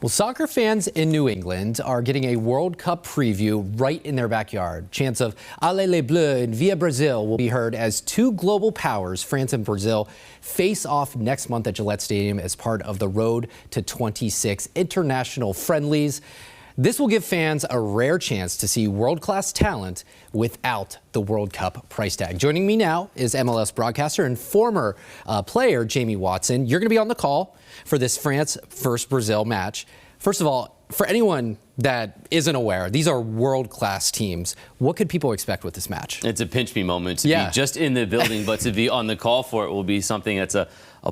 Well, soccer fans in New England are getting a World Cup preview right in their backyard. Chants of Allez les Bleus and Via Brazil will be heard as two global powers, France and Brazil, face off next month at Gillette Stadium as part of the Road to 26 international friendlies. This will give fans a rare chance to see world-class talent without the World Cup price tag. Joining me now is MLS broadcaster and former player Jamie Watson. You're going to be on the call for this France versus Brazil match. First of all, for anyone that isn't aware, these are world-class teams. What could people expect with this match? It's a pinch me moment to be just in the building, but to be on the call for it will be something that's a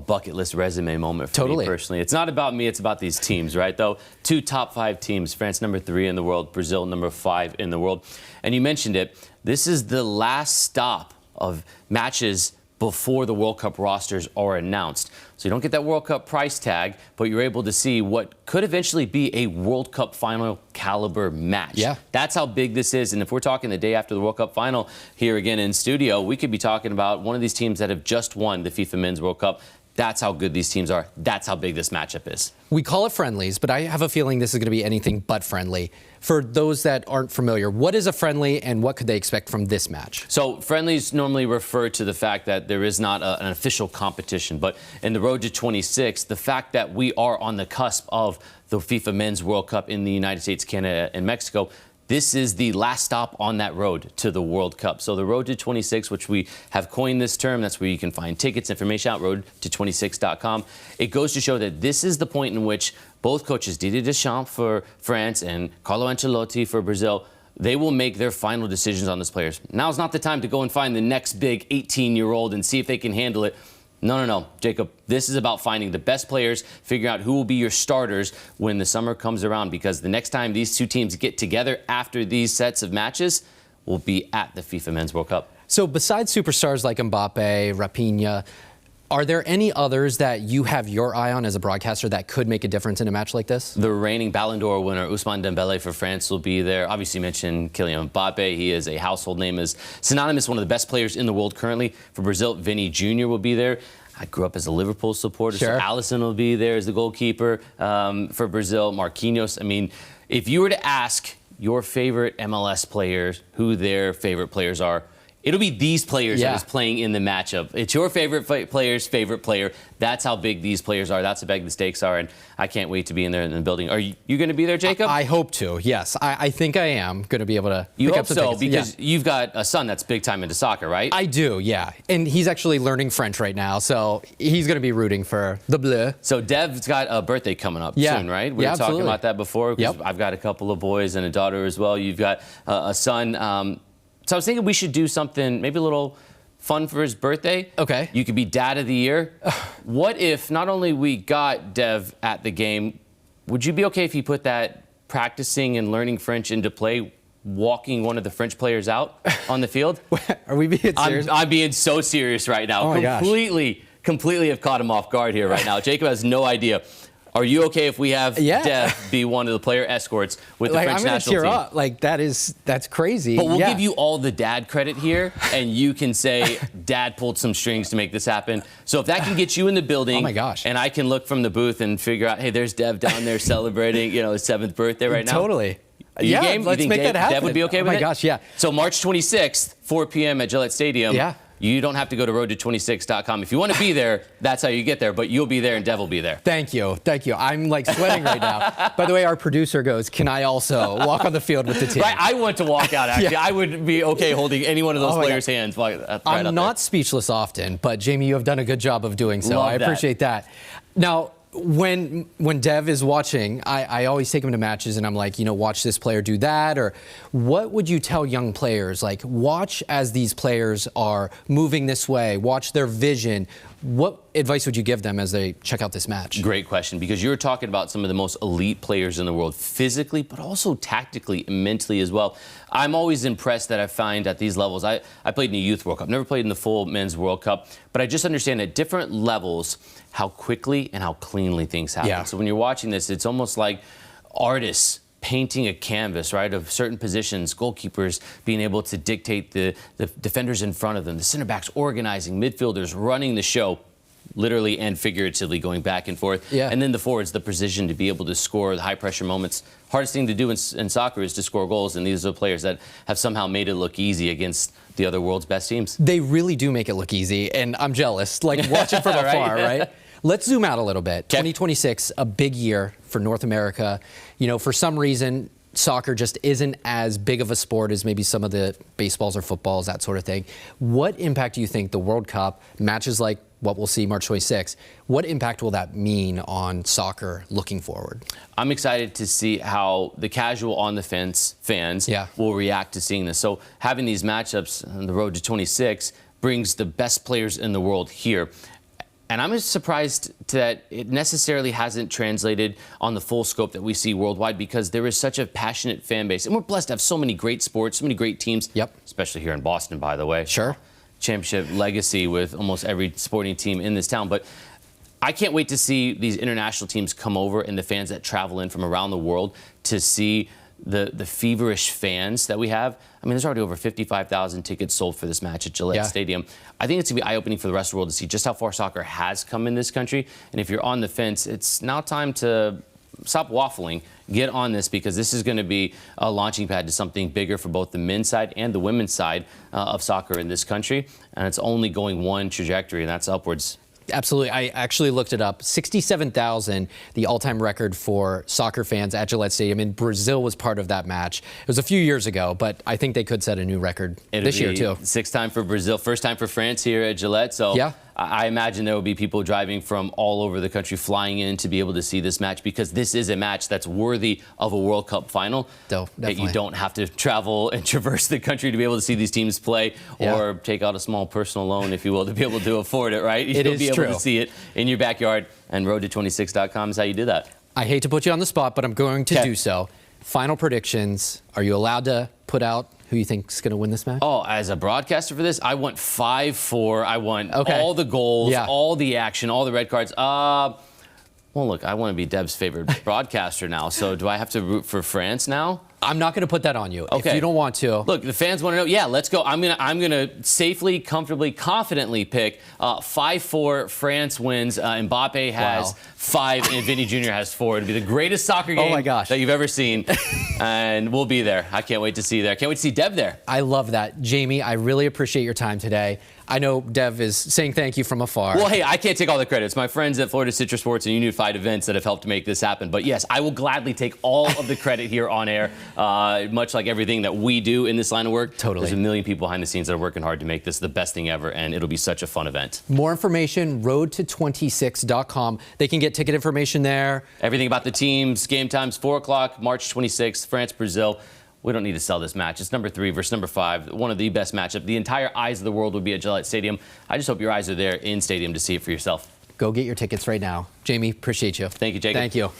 bucket list resume moment for me personally. It's not about me, it's about these teams, right? Though, two top 5 teams, France number 3 in the world, Brazil number 5 in the world. And you mentioned it, this is the last stop of matches before the World Cup rosters are announced. So you don't get that World Cup price tag, but you're able to see what could eventually be a World Cup final caliber match. Yeah. That's how big this is. And if we're talking the day after the World Cup final here again in studio, we could be talking about one of these teams that have just won the FIFA Men's World Cup. That's how good these teams are. That's how big this matchup is. We call it friendlies, but I have a feeling this is going to be anything but friendly. For those that aren't familiar, what is a friendly and what could they expect from this match? So friendlies normally refer to the fact that there is not an official competition, but in the Road to 26, the fact that we are on the cusp of the FIFA Men's World Cup in the United States, Canada, and Mexico, this is the last stop on that road to the World Cup. So the Road to 26, which we have coined this term, that's where you can find tickets, information out, roadto26.com. It goes to show that this is the point in which both coaches, Didier Deschamps for France and Carlo Ancelotti for Brazil, they will make their final decisions on these players. Now's not the time to go and find the next big 18-year-old and see if they can handle it. No, Jacob, this is about finding the best players, figuring out who will be your starters when the summer comes around, because the next time these two teams get together after these sets of matches will be at the FIFA Men's World Cup. So besides superstars like Mbappe, Rafinha, are there any others that you have your eye on as a broadcaster that could make a difference in a match like this? The reigning Ballon d'Or winner, Ousmane Dembele for France, will be there. Obviously, you mentioned Kylian Mbappe. He is a household name, is synonymous, one of the best players in the world currently. For Brazil, Vini Jr. will be there. I grew up as a Liverpool supporter, so Alisson will be there as the goalkeeper for Brazil. Marquinhos. I mean, if you were to ask your favorite MLS players who their favorite players are, it'll be these players that is playing in the matchup. It's your favorite player's favorite player. That's how big these players are. That's how big the stakes are, and I can't wait to be in there in the building. Are you going to be there, Jacob? I hope to, yes. I think I am going to be able to pick up some tickets. Because you've got a son that's big time into soccer, right? I do, yeah. And he's actually learning French right now, so he's going to be rooting for the Bleu. So Dev's got a birthday coming up soon, right? We were talking about that before. I've got a couple of boys and a daughter as well. You've got a son. So I was thinking we should do something maybe a little fun for his birthday. Okay. You could be Dad of the Year. What if not only we got Dev at the game, would you be okay if he put that practicing and learning French into play, walking one of the French players out on the field? Are we being serious? I'm being so serious right now. Oh my gosh. Completely have caught him off guard here right now. Jacob has no idea. Are you okay if we have Dev be one of the player escorts with the French national team? I'm going to tear up. That's crazy. But we'll give you all the dad credit here, and you can say Dad pulled some strings to make this happen. So if that can get you in the building, oh my gosh, and I can look from the booth and figure out, hey, there's Dev down there celebrating, his 7th birthday right now. Totally. Game? Let's make that happen. Dev would be okay with it? Oh my gosh, yeah. So March 26th, 4 p.m. at Gillette Stadium. Yeah. You don't have to go to roadto26.com. If you want to be there, that's how you get there, but you'll be there and Dev will be there. Thank you. I'm like sweating right now. By the way, our producer goes, can I also walk on the field with the team? Right, I want to walk out, actually. I would be okay holding any one of those players' hands. I'm not speechless often, but Jamie, you have done a good job of doing so. I appreciate that. Now, when Dev is watching, I always take him to matches and I'm like, watch this player do that. Or what would you tell young players? Like, watch as these players are moving this way, watch their vision. What advice would you give them as they check out this match? Great question, because you're talking about some of the most elite players in the world, physically, but also tactically and mentally as well. I'm always impressed that I find at these levels. I played in the Youth World Cup, never played in the full Men's World Cup, but I just understand at different levels how quickly and how cleanly things happen. Yeah. So when you're watching this, it's almost like artists painting a canvas, right, of certain positions, goalkeepers being able to dictate the defenders in front of them, the center backs organizing, midfielders running the show. literally and figuratively going back and forth. Yeah. And then the forwards, the precision to be able to score the high pressure moments. Hardest thing to do in soccer is to score goals, and these are players that have somehow made it look easy against the other world's best teams. They really do make it look easy, and I'm jealous, like watching from afar, right? Let's zoom out a little bit. 2026, a big year for North America. You know, for some reason, soccer just isn't as big of a sport as maybe some of the baseballs or footballs, that sort of thing. What impact do you think the World Cup, matches like what we'll see March 26th, what impact will that mean on soccer looking forward? I'm excited to see how the casual on the fence fans will react to seeing this. So having these matchups on the road to 26 brings the best players in the world here. And I'm surprised that it necessarily hasn't translated on the full scope that we see worldwide, because there is such a passionate fan base. And we're blessed to have so many great sports, so many great teams, especially here in Boston, by the way. Sure. Championship legacy with almost every sporting team in this town. But I can't wait to see these international teams come over and the fans that travel in from around the world to see the feverish fans that we have. I mean, there's already over 55,000 tickets sold for this match at Gillette Stadium. I think it's going to be eye-opening for the rest of the world to see just how far soccer has come in this country. And if you're on the fence, it's now time to stop waffling, get on this, because this is going to be a launching pad to something bigger for both the men's side and the women's side of soccer in this country. And it's only going one trajectory, and that's upwards. Absolutely. I actually looked it up. 67,000, the all-time record for soccer fans at Gillette Stadium. And Brazil was part of that match. It was a few years ago, but I think they could set a new record this year, too. Sixth time for Brazil, first time for France here at Gillette. So I imagine there will be people driving from all over the country flying in to be able to see this match, because this is a match that's worthy of a World Cup final. That you don't have to travel and traverse the country to be able to see these teams play, or take out a small personal loan, if you will, to be able to afford it, right? You'll be able to see it in your backyard, and road to26.com is how you do that. I hate to put you on the spot, but I'm going to do so. Final predictions. Are you allowed to put out who you think is going to win this match? Oh, as a broadcaster for this, I want 5-4. I want all the goals, all the action, all the red cards. Well, look, I want to be Deb's favorite broadcaster now. So do I have to root for France now? I'm not going to put that on you. If you don't want to. Look, the fans want to know. Yeah, let's go. I'm gonna safely, comfortably, confidently pick 5-4. France wins. Mbappe has 5, and Vinny Jr. has 4. It'll be the greatest soccer game that you've ever seen, and we'll be there. I can't wait to see you there. Can't wait to see Deb there. I love that, Jamie. I really appreciate your time today. I know Dev is saying thank you from afar. Well, hey, I can't take all the credit. It's my friends at Florida Citrus Sports and Unified Events that have helped make this happen. But yes, I will gladly take all of the credit here on air. Much like everything that we do in this line of work, there's a million people behind the scenes that are working hard to make this the best thing ever, and it'll be such a fun event. More information, road to26.com. They can get ticket information there. Everything about the teams, game times, 4 o'clock, March 26th, France, Brazil. We don't need to sell this match. It's number 3 versus number 5, one of the best matchups. The entire eyes of the world will be at Gillette Stadium. I just hope your eyes are there in stadium to see it for yourself. Go get your tickets right now. Jamie, appreciate you. Thank you, Jacob. Thank you.